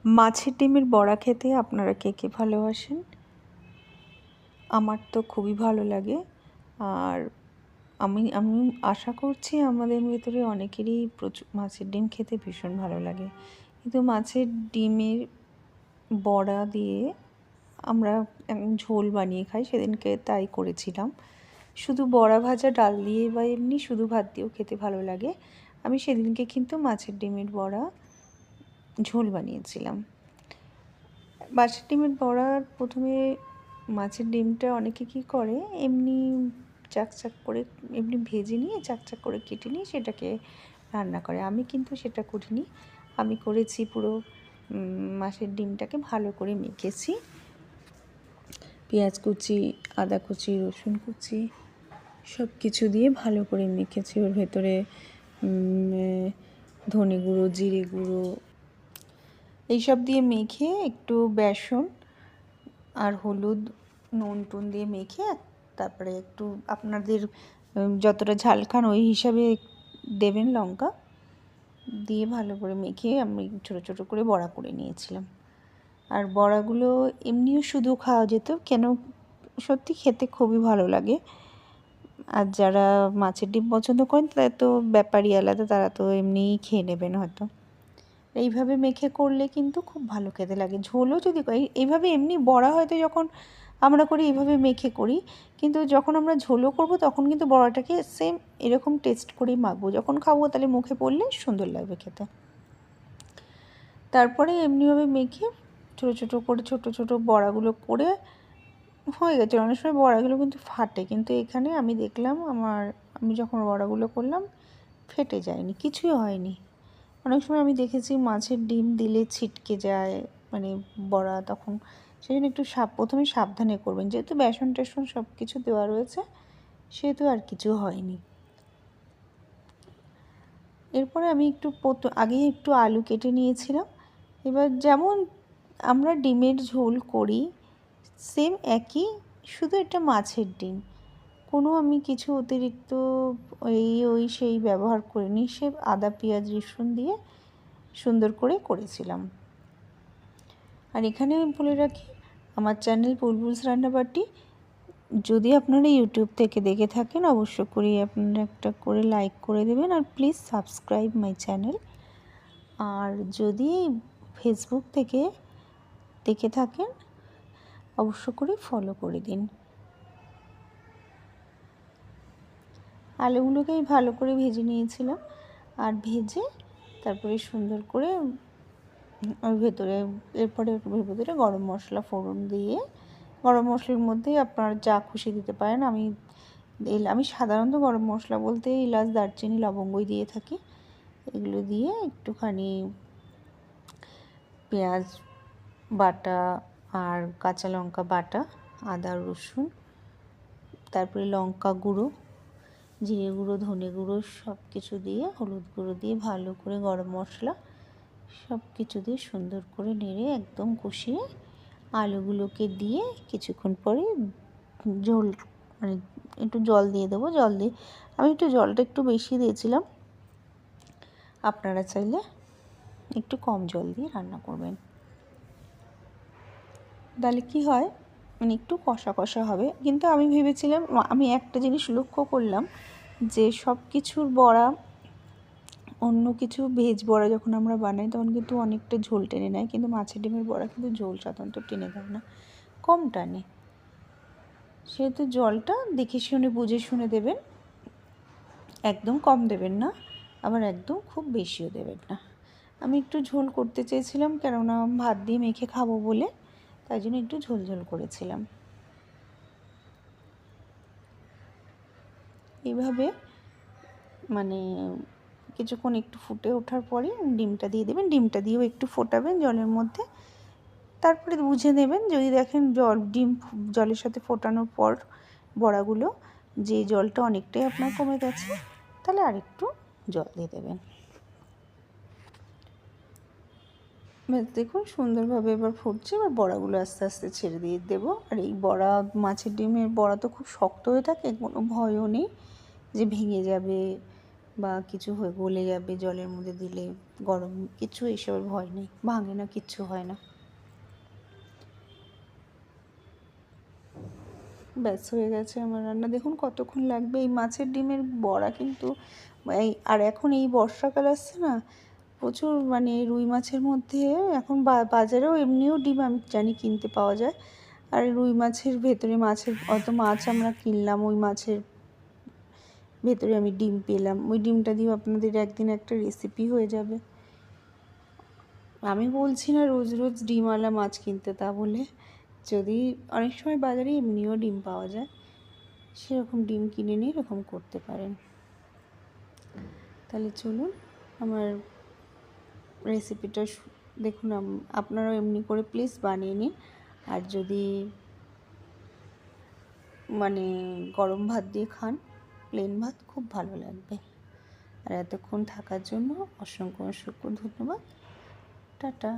মাছের ডিমের বড়া খেতে আপনারা কে কে ভালোবাসেন? আমার তো খুবই ভালো লাগে। আর আমি আমি আশা করছি আমাদের ভেতরে অনেকেরই প্রচুর মাছের ডিম খেতে ভীষণ ভালো লাগে। কিন্তু মাছের ডিমের বড়া দিয়ে আমরা ঝোল বানিয়ে খাই, সেদিনকে তাই করেছিলাম। শুধু বড়া ভাজা ডাল দিয়ে বা এমনি শুধু ভাত দিয়েও খেতে ভালো লাগে। আমি সেদিনকে কিন্তু মাছের ডিমের বড়া ঝোল বানিয়েছিলাম। মাছের ডিমের বড়ার প্রথমে মাছের ডিমটা অনেকে কী করে, এমনি চাকচাক করে এমনি ভেজে নিয়ে চাকচাক করে কেটে নিয়ে সেটাকে রান্না করে। আমি কিন্তু সেটা করিনি। আমি করেছি পুরো মাছের ডিমটাকে ভালো করে মেখেছি। পেঁয়াজ কুচি, আদা কুচি, রসুন কুচি সব কিছু দিয়ে ভালো করে মেখেছি। ওর ভেতরে ধনে গুঁড়ো, জিরে গুঁড়ো এইসব দিয়ে মেখে একটু বেসন আর হলুদ, নুন টুন দিয়ে মেখে তারপরে একটু আপনাদের যতটা ঝাল খান ওই হিসাবে দেবেন লঙ্কা দিয়ে ভালো করে মেখে আমি ছোটো ছোটো করে বড়া করে নিয়েছিলাম। আর বড়াগুলো এমনিও শুধু খাওয়া যেত, কেন সত্যি খেতে খুবই ভালো লাগে। আর যারা মাছের ডিম পছন্দ করেন তারা তো ব্যাপারই আলাদা, তারা তো এমনিই খেয়ে নেবেন হয়তো। এইভাবে মেখে করলে কিন্তু খুব ভালো খেতে লাগে। ঝোলও যদি এইভাবে এমনি বড়া হয়তো যখন আমরা করি এইভাবে মেখে করি, কিন্তু যখন আমরা ঝোলও করব তখন কিন্তু বড়াটাকে সেম এরকম টেস্ট করেই মাখবো। যখন খাবো তাহলে মুখে পড়লে সুন্দর লাগবে খেতে। তারপরে এমনিভাবে মেখে ছোটো ছোটো বড়াগুলো করে হয়ে গেছে। অনেক সময় বড়াগুলো কিন্তু ফাটে, কিন্তু এখানে আমি দেখলাম আমি যখন বড়াগুলো করলাম ফেটে যায়নি, কিছুই হয়নি। অনেক সময় আমি দেখেছি মাছের ডিম দিলে ছিটকে যায় মানে বড়া, তখন সেই জন্য একটু প্রথমে সাবধানে করবেন। যেহেতু বেসন টেসন সব কিছু দেওয়া রয়েছে সেহেতু আর কিছু হয়নি। এরপরে আমি আগে একটু আলু কেটে নিয়েছিলাম। এবার যেমন আমরা ডিমের ঝোল করি সেম একই, শুধু এটা মাছের ডিম। কোনো আমি কিছু অতিরিক্ত ওই সেই ব্যবহার করিনি। সে আদা পেঁয়াজ রসুন দিয়ে সুন্দর করে করেছিলাম। আর এখানে আমি বলে রাখি, আমার চ্যানেল বুলবুলস রান্নাবাটি। যদি আপনারা ইউটিউব থেকে দেখে থাকেন অবশ্য করে আপনারা একটা করে লাইক করে দেবেন, আর প্লিজ সাবস্ক্রাইব মাই চ্যানেল। আর যদি ফেসবুক থেকে দেখে থাকেন অবশ্য করে ফলো করে দিন। আলুগুলোকে আমি ভালো করে ভেজে নিয়েছিলাম, আর ভেজে তারপরে সুন্দর করে এরপরে ওর ভেতরে গরম মশলা ফোড়ন দিয়ে, গরম মশলার মধ্যে আপনারা যা খুশি দিতে পারেন। আমি সাধারণত গরম মশলা বলতে এলাচ, দারচিনি, লবঙ্গই দিয়ে থাকি। এগুলো দিয়ে একটুখানি পেঁয়াজ বাটা আর কাঁচা লঙ্কা বাটা, আদা রসুন, তারপরে লঙ্কা গুঁড়ো, জিরে গুঁড়ো, ধনে গুঁড়ো সব কিছু দিয়ে, হলুদ গুঁড়ো দিয়ে ভালো করে গরম মশলা সব কিছু দিয়ে সুন্দর করে নেড়ে একদম কষিয়ে আলুগুলোকে দিয়ে কিছুক্ষণ পরে ঝোল মানে একটু জল দিয়ে দেবো। আমি জলটা একটু বেশি দিয়েছিলাম, আপনারা চাইলে একটু কম জল দিয়ে রান্না করবেন। তাহলে কি হয় মানে একটু কষা কষা হবে। কিন্তু আমি ভেবেছিলাম, আমি একটা জিনিস লক্ষ্য করলাম যে সব কিছুর বড়া, অন্য কিছু ভেজ বড়া যখন আমরা বানাই তখন কিন্তু অনেকটা ঝোল টেনে নেয়, কিন্তু মাছের ডিমের বড়া কিন্তু ঝোল সাধারণত টেনে দেয় না, কম টানে। সেহেতু জলটা দেখে শুনে বুঝে শুনে দেবেন, একদম কম দেবেন না, আবার একদম খুব বেশিও দেবেন না। আমি একটু ঝোল করতে চেয়েছিলাম, কেননা ভাত দিয়ে মেখে খাবো বলে, তাই জন্য একটু ঝোল ঝোল করেছিলাম। এইভাবে মানে কিছুক্ষণ একটু ফুটে ওঠার পরে ডিমটা দিয়ে দেবেন। ডিমটা দিয়েও একটু ফোটাবেন জলের মধ্যে, তারপরে বুঝে নেবেন। যদি দেখেন ডিম জলের সাথে ফোটানোর পর বড়াগুলো যে জলটা অনেকটাই আপনার কমে গেছে, তাহলে আরেকটু জল দিয়ে দেবেন। দেখুন সুন্দরভাবে এবার ফুটছে। এবার বড়াগুলো আস্তে আস্তে ছেড়ে দিয়ে দেবো। আর এই বড়া, মাছের ডিমের বড়া তো খুব শক্ত হয়ে থাকে, কোনো ভয়ও নেই যে ভেঙে যাবে বা কিছু হয়ে গলে যাবে জলের মধ্যে দিলে, গরম কিছু এসবের ভয় নেই, ভাঙে না, কিচ্ছু হয় না। ব্যাস হয়ে গেছে আমার রান্না। দেখুন কতক্ষণ লাগবে। এই মাছের ডিমের বড়া কিন্তু আর এখন এই বর্ষাকাল আসছে না, প্রচুর মানে রুই মাছের মধ্যে এখন বাজারেও এমনিও ডিম আমি জানি কিনতে পাওয়া যায়। আর রুই মাছের ভেতরে অত মাছ আমরা কিনলাম, ওই মাছের ভেতরে আমি ডিম পেলাম। ওই ডিমটা দিয়ে আপনাদের একদিন একটা রেসিপি হয়ে যাবে। আমি বলছি না রোজ রোজ ডিমওয়ালা মাছ কিনতে, তা বলে যদি অনেক সময় বাজারে এমনিও ডিম পাওয়া যায়, সেরকম ডিম কিনে নিয়ে এরকম করতে পারেন। তাহলে চলুন আমার রেসিপিটা দেখুন। আপনারাও এমনি করে প্লিজ বানিয়ে নিন। আর যদি মানে গরম ভাত দিয়ে খান, প্লেন ভাত, খুব ভালো লাগবে। আর এতক্ষণ থাকার জন্য অসংখ্য অসংখ্য ধন্যবাদ। টাটা।